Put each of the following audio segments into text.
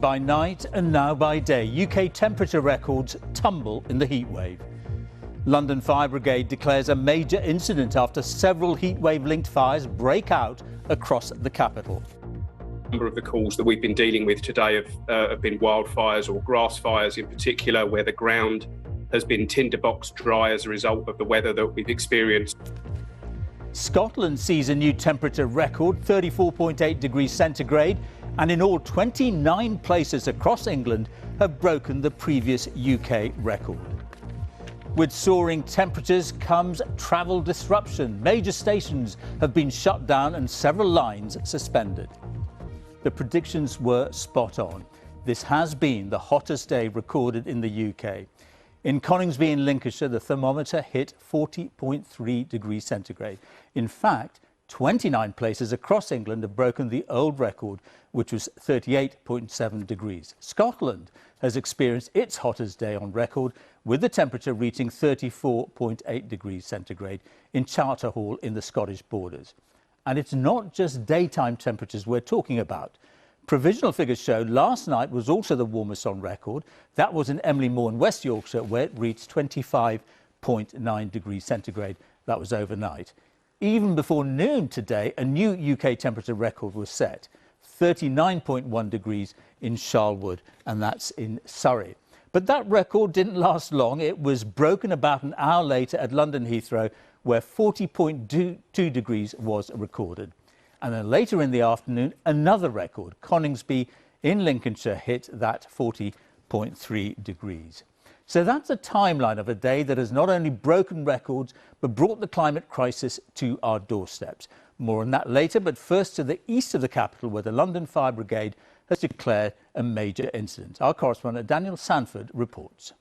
By night and now by day, UK temperature records tumble in the heatwave. London Fire Brigade declares a major incident after several heatwave-linked fires break out across the capital. A number of the calls that we've been dealing with today have been wildfires or grass fires in particular, where the ground has been tinderbox dry as a result of the weather that we've experienced. Scotland sees a new temperature record, 34.8 degrees centigrade, and in all 29 places across England have broken the previous UK record. With soaring temperatures comes travel disruption. Major stations have been shut down and several lines suspended. The predictions were spot on. This has been the hottest day recorded in the UK. In Coningsby in Lincolnshire, the thermometer hit 40.3 degrees centigrade. In fact, 29 places across England have broken the old record, which was 38.7 degrees. Scotland has experienced its hottest day on record, with the temperature reaching 34.8 degrees centigrade in Charterhall in the Scottish borders. And it's not just daytime temperatures we're talking about. Provisional figures show last night was also the warmest on record. That was in Emily Moor in West Yorkshire, where it reached 25.9 degrees centigrade. That was overnight. Even before noon today, a new UK temperature record was set, 39.1 degrees in Charlwood, and that's in Surrey. But that record didn't last long. It was broken about an hour later at London Heathrow, where 40.2 degrees was recorded. And then later in the afternoon, another record, Coningsby in Lincolnshire, hit that 40.3 degrees. So that's a timeline of a day that has not only broken records, but brought the climate crisis to our doorsteps. More on that later, but first to the east of the capital, where the London Fire Brigade has declared a major incident. Our correspondent Daniel Sanford reports.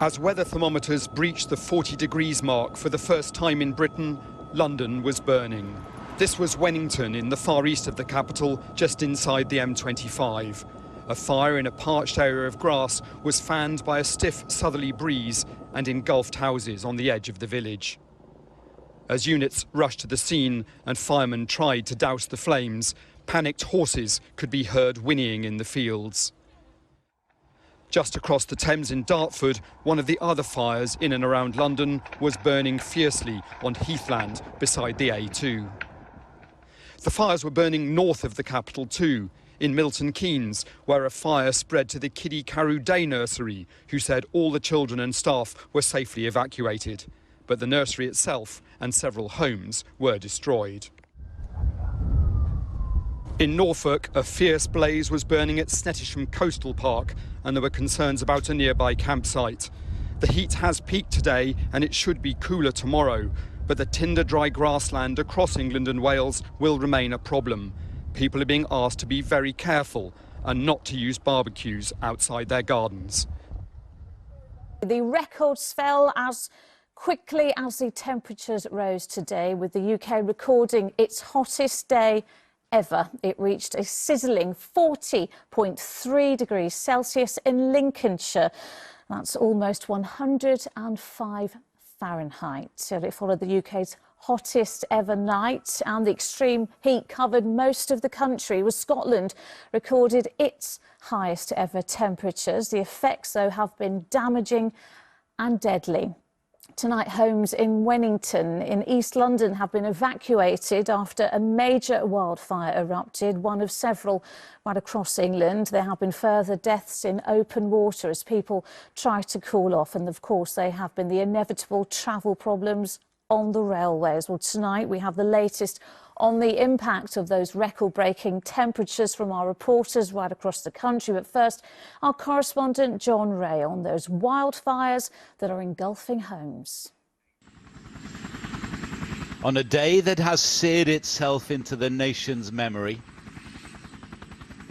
As weather thermometers breached the 40 degrees mark for the first time in Britain, London was burning. This was Wennington in the far east of the capital, just inside the M25. A fire in a parched area of grass was fanned by a stiff southerly breeze and engulfed houses on the edge of the village. As units rushed to the scene and firemen tried to douse the flames, panicked horses could be heard whinnying in the fields. Just across the Thames in Dartford, one of the other fires in and around London was burning fiercely on heathland beside the A2. The fires were burning north of the capital too, in Milton Keynes, where a fire spread to the Kiddie Carew Day nursery, who said all the children and staff were safely evacuated. But the nursery itself and several homes were destroyed. In Norfolk, a fierce blaze was burning at Snettisham Coastal Park, and there were concerns about a nearby campsite. The heat has peaked today, and it should be cooler tomorrow, but the tinder-dry grassland across England and Wales will remain a problem. People are being asked to be very careful and not to use barbecues outside their gardens. The records fell as quickly as the temperatures rose today, with the UK recording its hottest day ever. It reached a sizzling 40.3 degrees Celsius in Lincolnshire. That's almost 105 Fahrenheit. So it followed the UK's hottest ever night, and the extreme heat covered most of the country, with Scotland recorded its highest ever temperatures. The effects, though, have been damaging and deadly. Tonight, homes in Wennington in East London have been evacuated after a major wildfire erupted, one of several right across England. There have been further deaths in open water as people try to cool off. And of course, there have been the inevitable travel problems on the railways. Well, tonight we have the latest on the impact of those record-breaking temperatures from our reporters right across the country. But first, our correspondent John Ray on those wildfires that are engulfing homes. On a day that has seared itself into the nation's memory,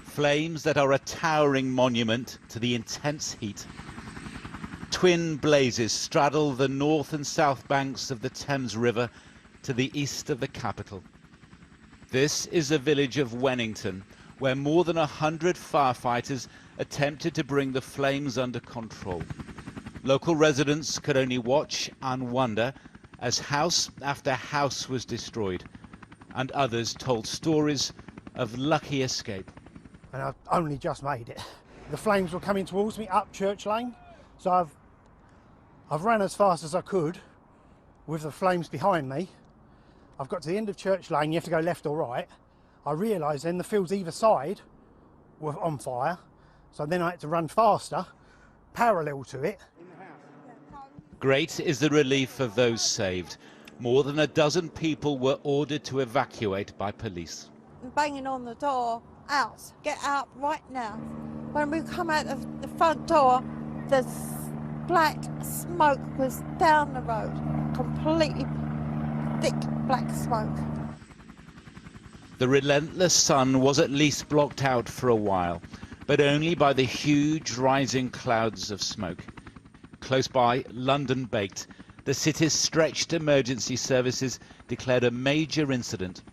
flames that are a towering monument to the intense heat, twin blazes straddle the north and south banks of the Thames River to the east of the capital. This is the village of Wennington, where more than 100 firefighters attempted to bring the flames under control. Local residents could only watch and wonder as house after house was destroyed, and others told stories of lucky escape. and I've only just made it. The flames were coming towards me up Church Lane, so I've ran as fast as I could with the flames behind me. I've got to the end of Church Lane, you have to go left or right. I realised then the fields either side were on fire, so then I had to run faster, parallel to it. Great is the relief of those saved. More than a dozen people were ordered to evacuate by police. Banging on the door, out, get out right now. When we come out of the front door, the black smoke was down the road, completely thick black smoke. The relentless sun was at least blocked out for a while, but only by the huge rising clouds of smoke. Close by, London baked. The city's stretched emergency services declared a major incident.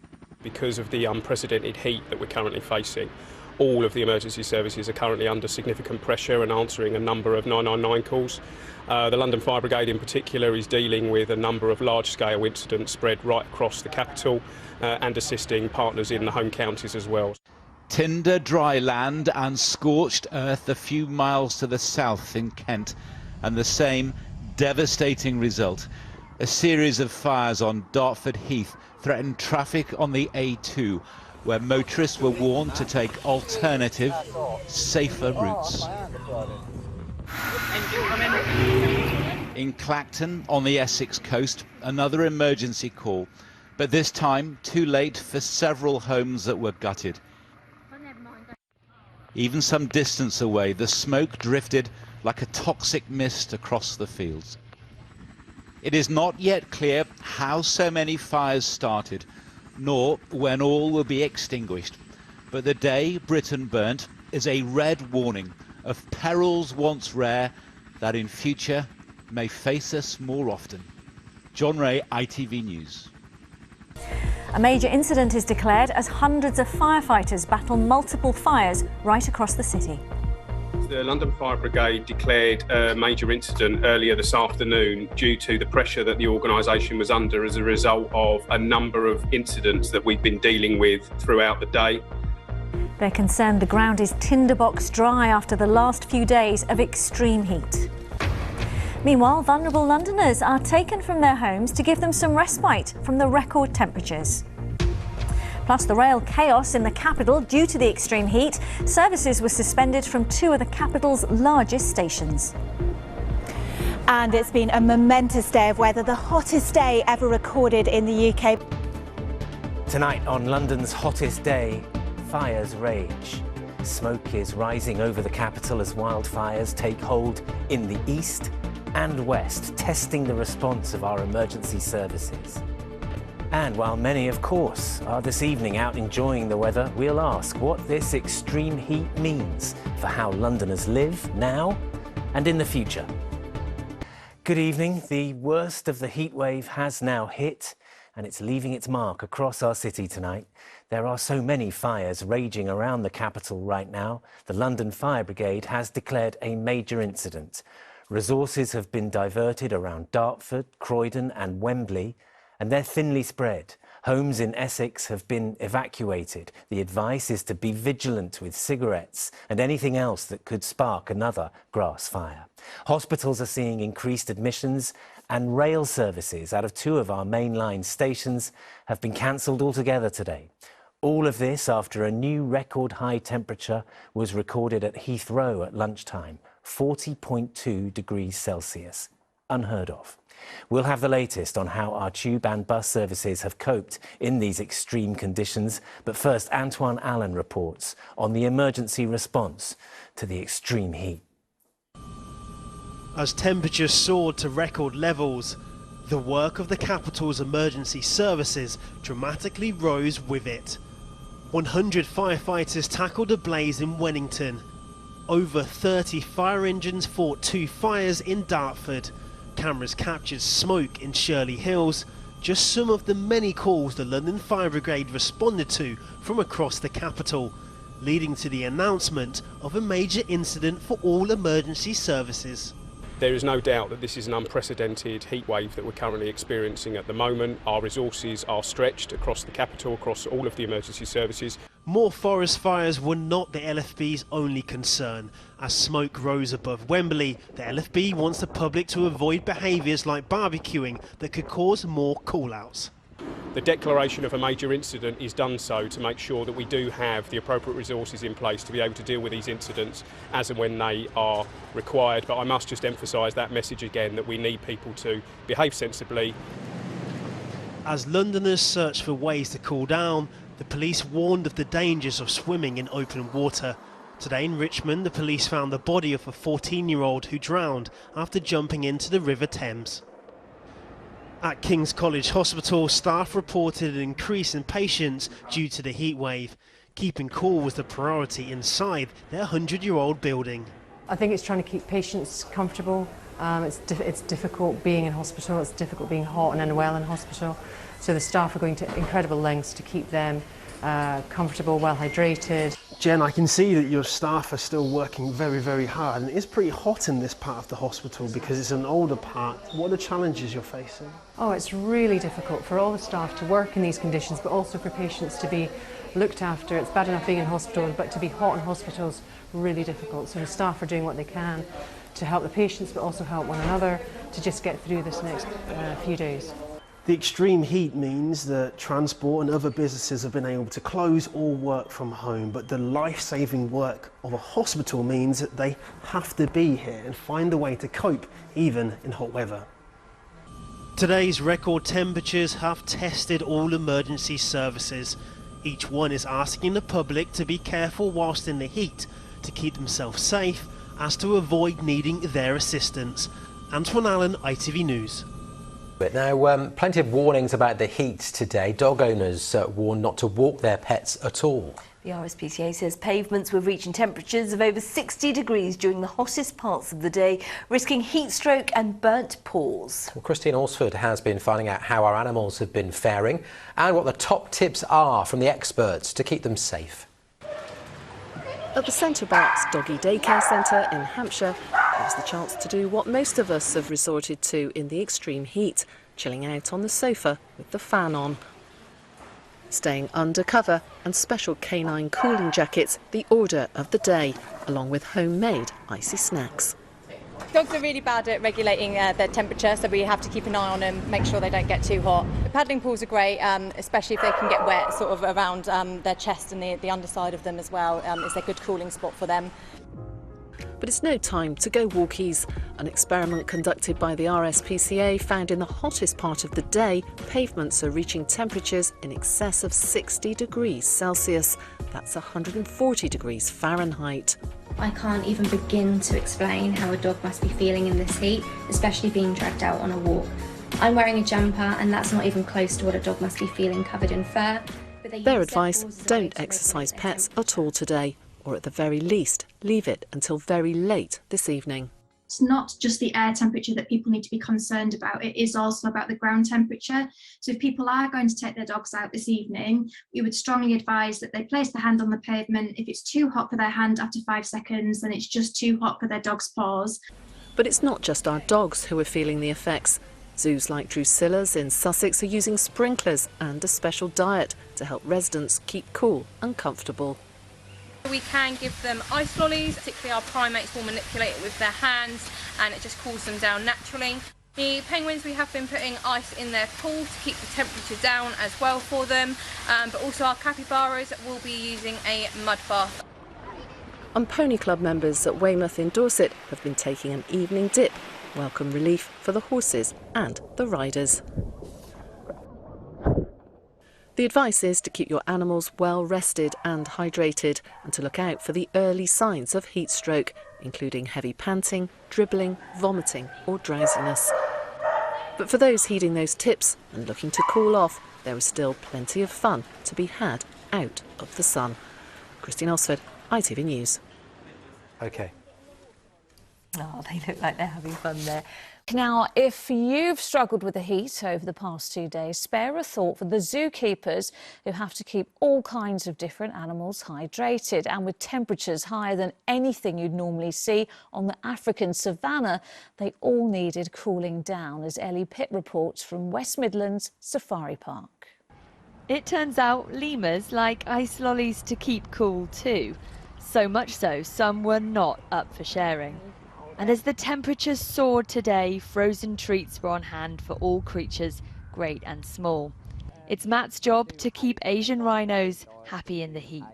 Because of the unprecedented heat that we're currently facing, all of the emergency services are currently under significant pressure and answering a number of 999 calls. The London Fire Brigade in particular is dealing with a number of large-scale incidents spread right across the capital and assisting partners in the home counties as well. Tinder dry land and scorched earth a few miles to the south in Kent, and the same devastating result. A series of fires on Dartford Heath threatened traffic on the A2, where motorists were warned to take alternative, safer routes. In Clacton, on the Essex coast, another emergency call, but this time too late for several homes that were gutted. Even some distance away, the smoke drifted like a toxic mist across the fields. It is not yet clear how so many fires started, nor when all will be extinguished. But the day Britain burnt is a red warning of perils once rare that in future may face us more often. John Ray, ITV News. A major incident is declared as hundreds of firefighters battle multiple fires right across the city. The London Fire Brigade declared a major incident earlier this afternoon due to the pressure that the organisation was under as a result of a number of incidents that we've been dealing with throughout the day. They're concerned the ground is tinderbox dry after the last few days of extreme heat. Meanwhile, vulnerable Londoners are taken from their homes to give them some respite from the record temperatures. Plus the rail chaos in the capital due to the extreme heat. Services were suspended from two of the capital's largest stations. And it's been a momentous day of weather, the hottest day ever recorded in the UK. Tonight on London's hottest day, fires rage. Smoke is rising over the capital as wildfires take hold in the east and west, testing the response of our emergency services. And while many, of course, are this evening out enjoying the weather, we'll ask what this extreme heat means for how Londoners live now and in the future. Good evening. The worst of the heatwave has now hit, and it's leaving its mark across our city tonight. There are so many fires raging around the capital right now. The London Fire Brigade has declared a major incident. Resources have been diverted around Dartford, Croydon and Wembley, and they're thinly spread. Homes in Essex have been evacuated. The advice is to be vigilant with cigarettes and anything else that could spark another grass fire. Hospitals are seeing increased admissions, and rail services out of two of our mainline stations have been cancelled altogether today. All of this after a new record high temperature was recorded at Heathrow at lunchtime, 40.2 degrees Celsius. Unheard of. We'll have the latest on how our tube and bus services have coped in these extreme conditions. But first, Antoine Allen reports on the emergency response to the extreme heat. As temperatures soared to record levels, the work of the capital's emergency services dramatically rose with it. 100 firefighters tackled a blaze in Wellington. Over 30 fire engines fought two fires in Dartford. Cameras captured smoke in Shirley Hills, just some of the many calls the London Fire Brigade responded to from across the capital, leading to the announcement of a major incident for all emergency services. There is no doubt that this is an unprecedented heatwave that we're currently experiencing at the moment. Our resources are stretched across the capital, across all of the emergency services. More forest fires were not the LFB's only concern. As smoke rose above Wembley, the LFB wants the public to avoid behaviours like barbecuing that could cause more call-outs. The declaration of a major incident is done so to make sure that we do have the appropriate resources in place to be able to deal with these incidents as and when they are required. But I must just emphasise that message again, that we need people to behave sensibly. As Londoners search for ways to cool down, the police warned of the dangers of swimming in open water. Today in Richmond, the police found the body of a 14-year-old who drowned after jumping into the River Thames. At King's College Hospital, staff reported an increase in patients due to the heatwave. Keeping cool was the priority inside their 100-year-old building. I think it's trying to keep patients comfortable. It's difficult being in hospital, it's difficult being hot and unwell in hospital. So the staff are going to incredible lengths to keep them comfortable, well hydrated. Jen, I can see that your staff are still working very, very hard, and it's pretty hot in this part of the hospital because it's an older part. What are the challenges you're facing? Oh, it's really difficult for all the staff to work in these conditions, but also for patients to be looked after. It's bad enough being in hospital, but to be hot in hospital is really difficult. So the staff are doing what they can to help the patients, but also help one another to just get through this next few days. The extreme heat means that transport and other businesses have been able to close or work from home, but the life-saving work of a hospital means that they have to be here and find a way to cope, even in hot weather. Today's record temperatures have tested all emergency services. Each one is asking the public to be careful whilst in the heat, to keep themselves safe, as to avoid needing their assistance. Antoine Allen, ITV News. Now, plenty of warnings about the heat today. Dog owners warned not to walk their pets at all. The RSPCA says pavements were reaching temperatures of over 60 degrees during the hottest parts of the day, risking heat stroke and burnt paws. Well, Christine Alsford has been finding out how our animals have been faring and what the top tips are from the experts to keep them safe. At the Centre Backs Doggy Daycare Centre in Hampshire, there's the chance to do what most of us have resorted to in the extreme heat, chilling out on the sofa with the fan on. Staying under cover and special canine cooling jackets, the order of the day, along with homemade icy snacks. Dogs are really bad at regulating their temperature, so we have to keep an eye on them, make sure they don't get too hot. The paddling pools are great, especially if they can get wet sort of around their chest and the underside of them as well. It's a good cooling spot for them. But it's no time to go walkies. An experiment conducted by the RSPCA found in the hottest part of the day, pavements are reaching temperatures in excess of 60 degrees Celsius. That's 140 degrees Fahrenheit. I can't even begin to explain how a dog must be feeling in this heat, especially being dragged out on a walk. I'm wearing a jumper and that's not even close to what a dog must be feeling covered in fur. Their advice, don't exercise pets at all today, or at the very least, leave it until very late this evening. It's not just the air temperature that people need to be concerned about, it is also about the ground temperature. So if people are going to take their dogs out this evening, we would strongly advise that they place their hand on the pavement. If it's too hot for their hand after 5 seconds, then it's just too hot for their dog's paws. But it's not just our dogs who are feeling the effects. Zoos like Drusilla's in Sussex are using sprinklers and a special diet to help residents keep cool and comfortable. We can give them ice lollies, particularly our primates will manipulate it with their hands and it just cools them down naturally. The penguins, we have been putting ice in their pool to keep the temperature down as well for them, but also our capybaras will be using a mud bath. And Pony Club members at Weymouth in Dorset have been taking an evening dip, welcome relief for the horses and the riders. The advice is to keep your animals well rested and hydrated and to look out for the early signs of heat stroke, including heavy panting, dribbling, vomiting or drowsiness. But for those heeding those tips and looking to cool off, there is still plenty of fun to be had out of the sun. Christine Osford, ITV News. OK. Oh, they look like they're having fun there. Now, if you've struggled with the heat over the past 2 days, spare a thought for the zookeepers who have to keep all kinds of different animals hydrated. And with temperatures higher than anything you'd normally see on the African savannah, they all needed cooling down, as Ellie Pitt reports from West Midlands Safari Park. It turns out lemurs like ice lollies to keep cool too. So much so, some were not up for sharing. And as the temperatures soared today, frozen treats were on hand for all creatures, great and small. It's Matt's job to keep Asian rhinos happy in the heat.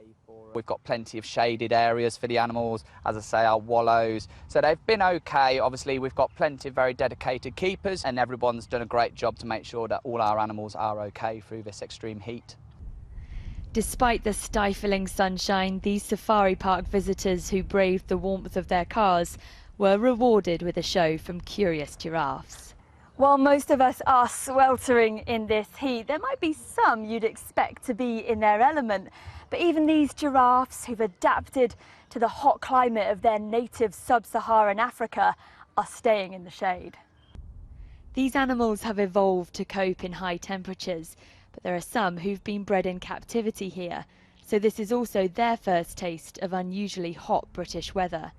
We've got plenty of shaded areas for the animals, as I say, our wallows. So they've been okay. Obviously, we've got plenty of very dedicated keepers, and everyone's done a great job to make sure that all our animals are okay through this extreme heat. Despite the stifling sunshine, these safari park visitors who braved the warmth of their cars were rewarded with a show from curious giraffes. While most of us are sweltering in this heat, there might be some you'd expect to be in their element. But even these giraffes who've adapted to the hot climate of their native sub-Saharan Africa are staying in the shade. These animals have evolved to cope in high temperatures, but there are some who've been bred in captivity here, so this is also their first taste of unusually hot British weather.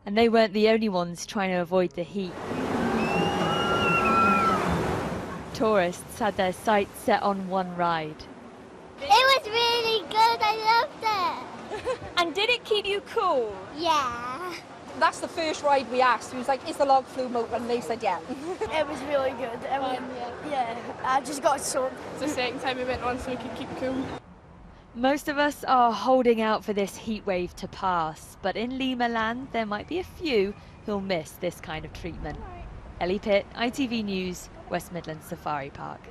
And they weren't the only ones trying to avoid the heat. Tourists had their sights set on one ride. It was really good, I loved it. And did it keep you cool? Yeah. That's the first ride we asked. We was like, is the log flume open? And they said, yeah. It was really good. Yeah, I just got soaked. It's the second time we went on so we could keep cool. Most of us are holding out for this heat wave to pass, but in Lima land there might be a few who'll miss this kind of treatment. Ellie Pitt, ITV News, West Midlands Safari Park.